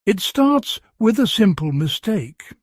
It starts with a simple mistake.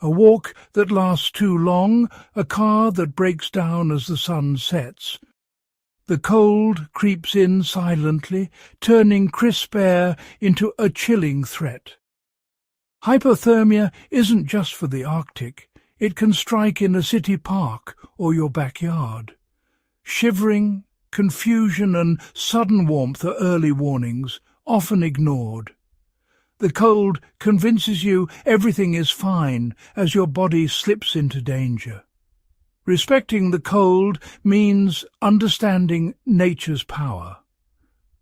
A walk that lasts too long, a car that breaks down as the sun sets. The cold creeps in silently, turning crisp air into a chilling threat. Hypothermia isn't just for the Arctic. It can strike in a city park or your backyard. Shivering, confusion and sudden warmth are early warnings, often ignored. The cold convinces you everything is fine as your body slips into danger. Respecting the cold means understanding nature's power.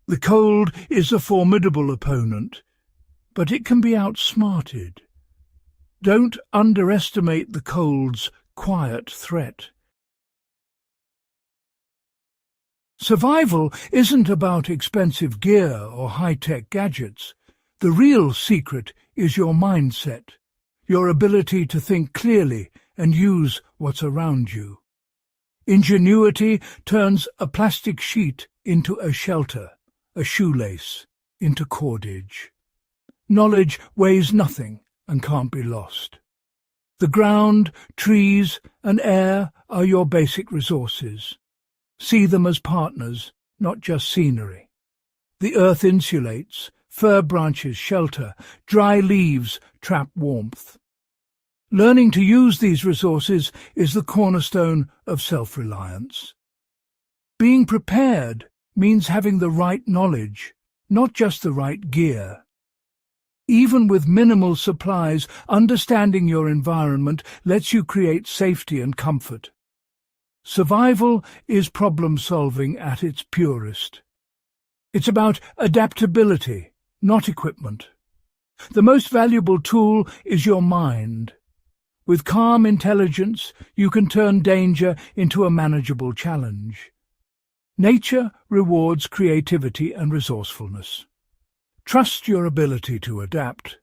The cold is a formidable opponent, but it can be outsmarted. Don't underestimate the cold's quiet threat. Survival isn't about expensive gear or high-tech gadgets. The real secret is your mindset, your ability to think clearly and use what's around you. Ingenuity turns a plastic sheet into a shelter, a shoelace into cordage. Knowledge weighs nothing and can't be lost. The ground, trees and air are your basic resources. See them as partners, not just scenery. The earth insulates, fir branches shelter, dry leaves trap warmth. Learning to use these resources is the cornerstone of self-reliance. Being prepared means having the right knowledge, not just the right gear. Even with minimal supplies, understanding your environment lets you create safety and comfort. Survival is problem-solving at its purest. It's about adaptability, not equipment. The most valuable tool is your mind. With calm intelligence, you can turn danger into a manageable challenge. Nature rewards creativity and resourcefulness. Trust your ability to adapt.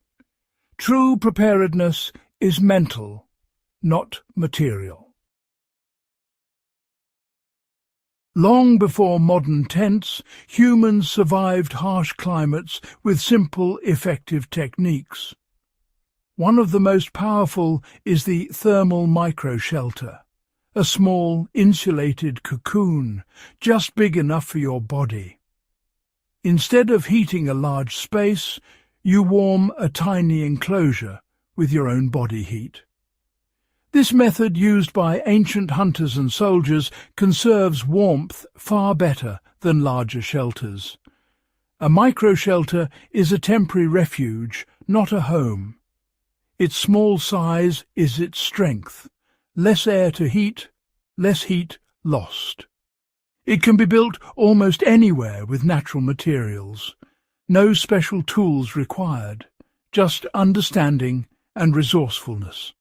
True preparedness is mental, not material. Long before modern tents, humans survived harsh climates with simple, effective techniques. One of the most powerful is the thermal microshelter, a small, insulated cocoon, just big enough for your body. Instead of heating a large space, you warm a tiny enclosure with your own body heat. This method, used by ancient hunters and soldiers, conserves warmth far better than larger shelters. A microshelter is a temporary refuge, not a home. Its small size is its strength. Less air to heat, less heat lost. It can be built almost anywhere with natural materials. No special tools required, just understanding and resourcefulness.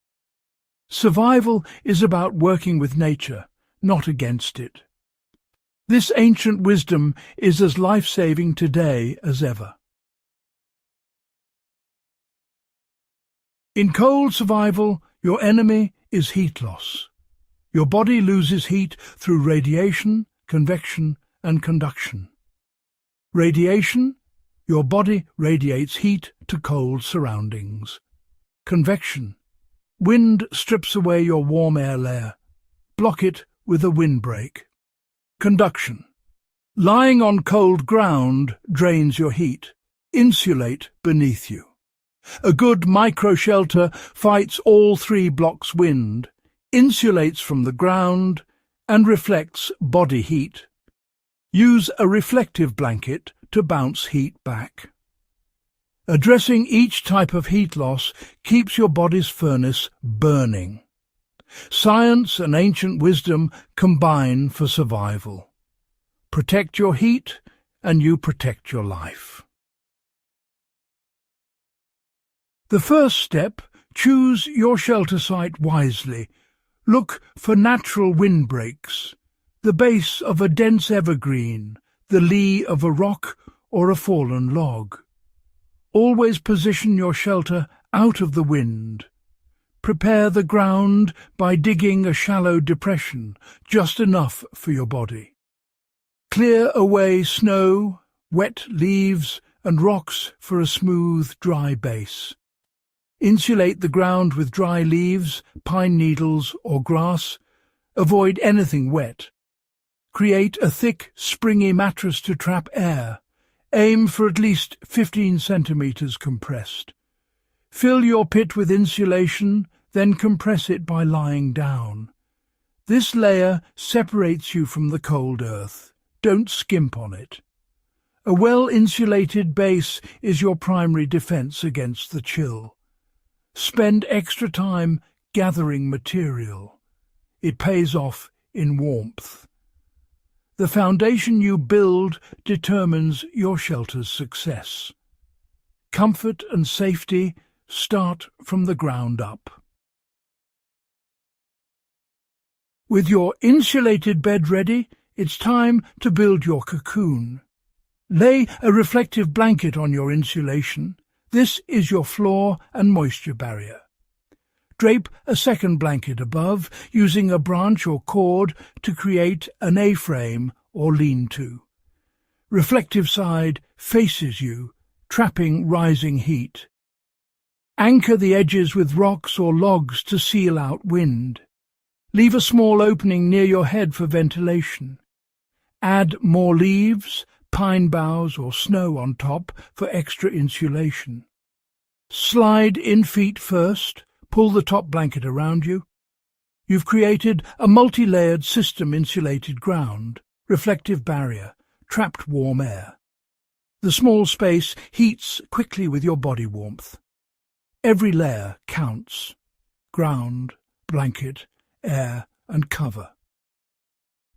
Survival is about working with nature, not against it. This ancient wisdom is as life-saving today as ever. In cold survival, your enemy is heat loss. Your body loses heat through radiation, convection and conduction. Radiation, your body radiates heat to cold surroundings. Convection, wind strips away your warm air layer. Block it with a windbreak. Conduction, lying on cold ground drains your heat. Insulate beneath you. A good microshelter fights all three blocks wind, insulates from the ground, and reflects body heat. Use a reflective blanket to bounce heat back. Addressing each type of heat loss keeps your body's furnace burning. Science and ancient wisdom combine for survival. Protect your heat, and you protect your life. The first step, choose your shelter site wisely. Look for natural windbreaks, the base of a dense evergreen, the lee of a rock or a fallen log. Always position your shelter out of the wind. Prepare the ground by digging a shallow depression, just enough for your body. Clear away snow, wet leaves and rocks for a smooth, dry base. Insulate the ground with dry leaves, pine needles, or grass. Avoid anything wet. Create a thick, springy mattress to trap air. Aim for at least 15 centimeters compressed. Fill your pit with insulation, then compress it by lying down. This layer separates you from the cold earth. Don't skimp on it. A well-insulated base is your primary defense against the chill. Spend extra time gathering material. It pays off in warmth. The foundation you build determines your shelter's success. Comfort and safety start from the ground up. With your insulated bed ready, it's time to build your cocoon. Lay a reflective blanket on your insulation. This is your floor and moisture barrier. Drape a second blanket above, using a branch or cord to create an A-frame or lean-to. Reflective side faces you, trapping rising heat. Anchor the edges with rocks or logs to seal out wind. Leave a small opening near your head for ventilation. Add more leaves, pine boughs or snow on top for extra insulation. Slide in feet first, pull the top blanket around you. You've created a multi-layered system: insulated ground, reflective barrier, trapped warm air. The small space heats quickly with your body warmth. Every layer counts: ground, blanket, air and cover.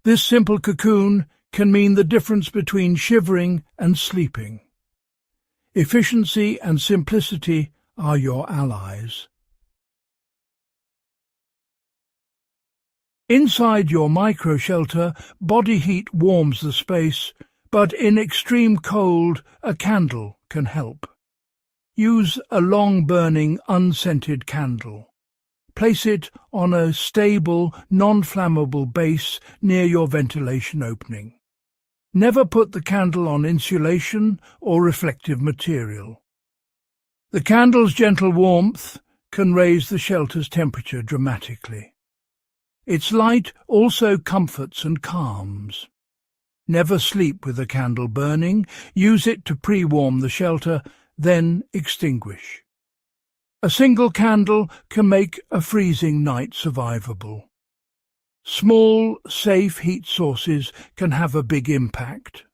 This simple cocoon can mean the difference between shivering and sleeping. Efficiency and simplicity are your allies. Inside your micro-shelter, body heat warms the space, but in extreme cold, a candle can help. Use a long-burning, unscented candle. Place it on a stable, non-flammable base near your ventilation opening. Never put the candle on insulation or reflective material. The candle's gentle warmth can raise the shelter's temperature dramatically. Its light also comforts and calms. Never sleep with a candle burning. Use it to pre-warm the shelter, then extinguish. A single candle can make a freezing night survivable. Small, safe heat sources can have a big impact.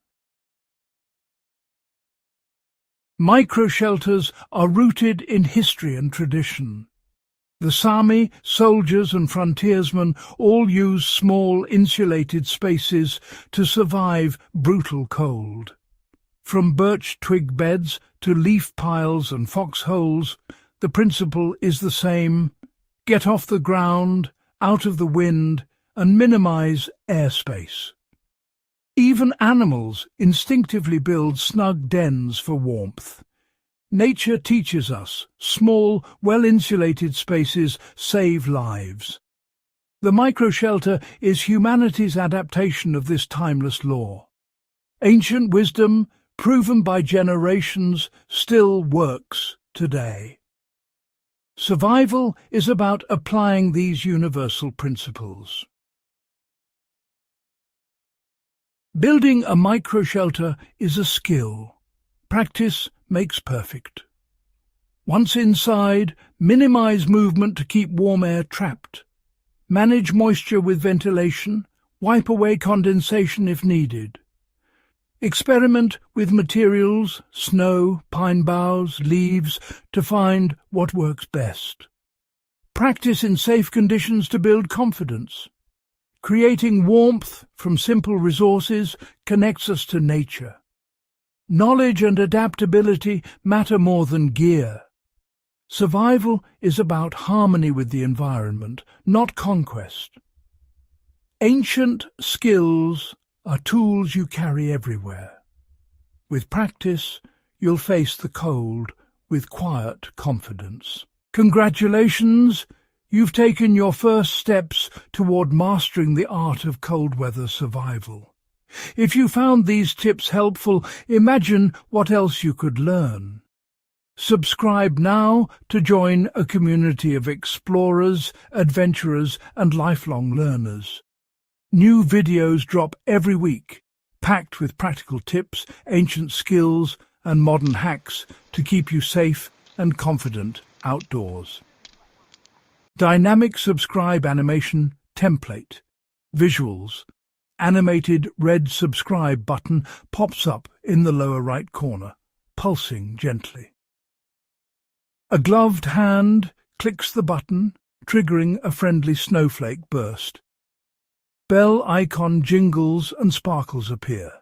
Micro-shelters are rooted in history and tradition. The Sami, soldiers and frontiersmen all used small, insulated spaces to survive brutal cold. From birch twig beds to leaf piles and foxholes, the principle is the same: get off the ground, out of the wind, and minimize airspace. Even animals instinctively build snug dens for warmth. Nature teaches us small, well-insulated spaces save lives. The micro-shelter is humanity's adaptation of this timeless law. Ancient wisdom, proven by generations, still works today. Survival is about applying these universal principles. Building a micro-shelter is a skill. Practice makes perfect. Once inside, minimize movement to keep warm air trapped. Manage moisture with ventilation. Wipe away condensation if needed. Experiment with materials, snow, pine boughs, leaves, to find what works best. Practice in safe conditions to build confidence. Creating warmth from simple resources connects us to nature. Knowledge and adaptability matter more than gear. Survival is about harmony with the environment, not conquest. Ancient skills are tools you carry everywhere. With practice, you'll face the cold with quiet confidence. Congratulations! You've taken your first steps toward mastering the art of cold weather survival. If you found these tips helpful, imagine what else you could learn. Subscribe now to join a community of explorers, adventurers, and lifelong learners. New videos drop every week, packed with practical tips, ancient skills, and modern hacks to keep you safe and confident outdoors. Dynamic subscribe animation template. Visuals. Animated red subscribe button pops up in the lower right corner, pulsing gently. A gloved hand clicks the button, triggering a friendly snowflake burst. Bell icon jingles and sparkles appear.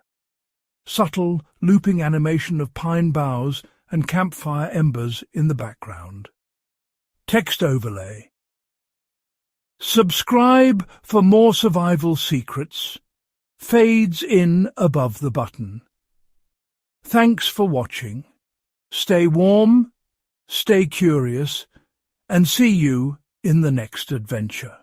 Subtle, looping animation of pine boughs and campfire embers in the background. Text overlay. Subscribe for more survival secrets. Fades in above the button. Thanks for watching. Stay warm, stay curious, and see you in the next adventure.